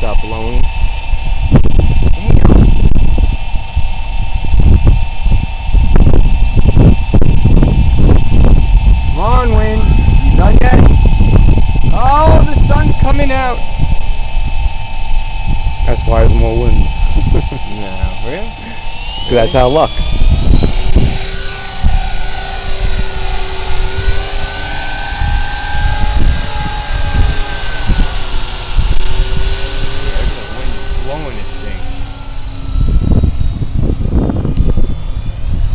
stop blowing. Come on, wind. You done yet? Oh, the sun's coming out. That's why there's more wind. No, really? Because that's our luck. Blowing this thing.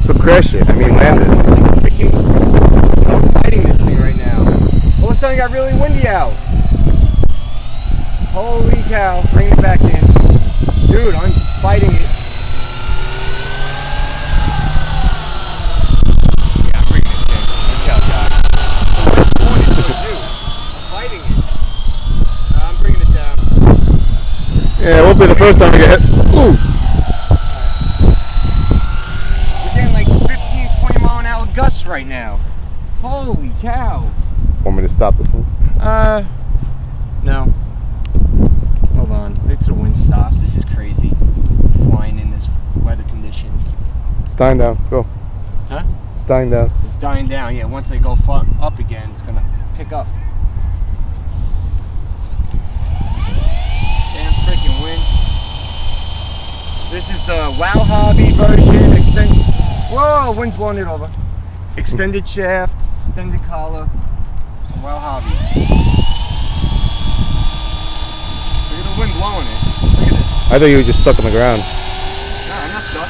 So crash it. I mean, land it. I'm fighting this thing right now. All of a sudden, it got really windy out. Holy cow! Bring it back in, dude. I'm fighting it. Yeah, I'm bringing it in. Watch out, guys. I'm going into it too. I'm fighting it. I'm bringing it down. Yeah, it won't be the first time we get hit. Ooh. We're getting like 15, 20-mile-an-hour gusts right now. Holy cow. Want me to stop this thing? No. Hold on. Wait till the wind stops. This is crazy. Flying in this weather conditions. It's dying down. Go. Huh? It's dying down. It's dying down. Yeah, once they go up again, it's gonna pick up. Damn freaking wind. This is the WOW Hobby version. Extended. Whoa, wind's blowing it over. Extended shaft, extended collar. WOW Hobby. Look at the wind blowing it. Look at this. I thought you were just stuck on the ground. No, I'm not stuck.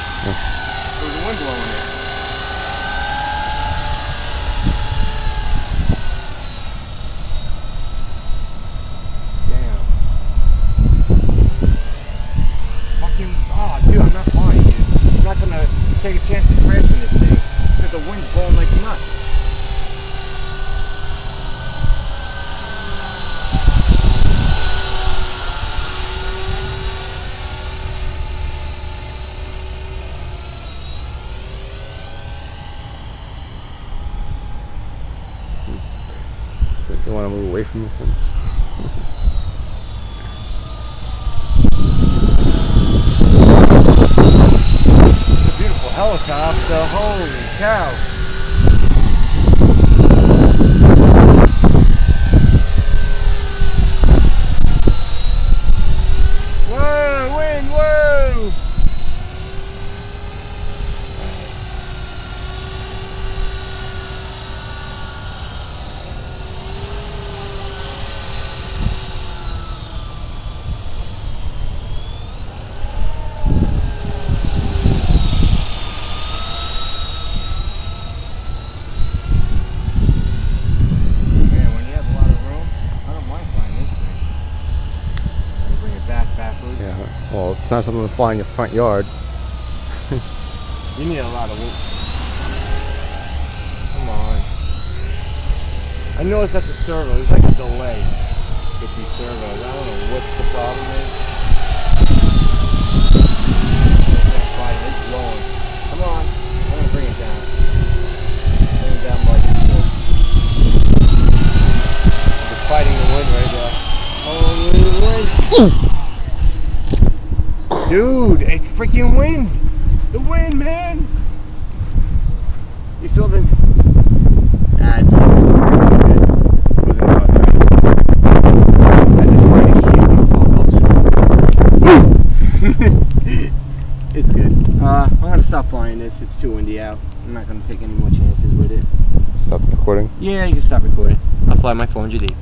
There's the wind blowing it. Damn. Fucking, oh dude, I'm not flying, dude. I'm not gonna take a chance to crash in this thing because the wind's blowing like nuts. You want to move away from the fence? It's a beautiful helicopter, holy cow. Whoa, wind, whoa! Yeah. Well, it's not something to fly in your front yard. You need a lot of wood. Come on. I noticed that the servo, there's like a delay with these servos. I don't know what's the problem is. It's blowing. Come on. I'm gonna bring it down. Bring it down like this. I'm just fighting the wind right now. Oh, wind. Dude, it's freaking wind! The wind, man! You saw the... Ah, it's good. It wasn't about that. I just wanted to keep my fog It's good. I'm gonna stop flying this. It's too windy out. I'm not gonna take any more chances with it. Stop recording. Yeah, you can stop recording. I'll fly my 400D.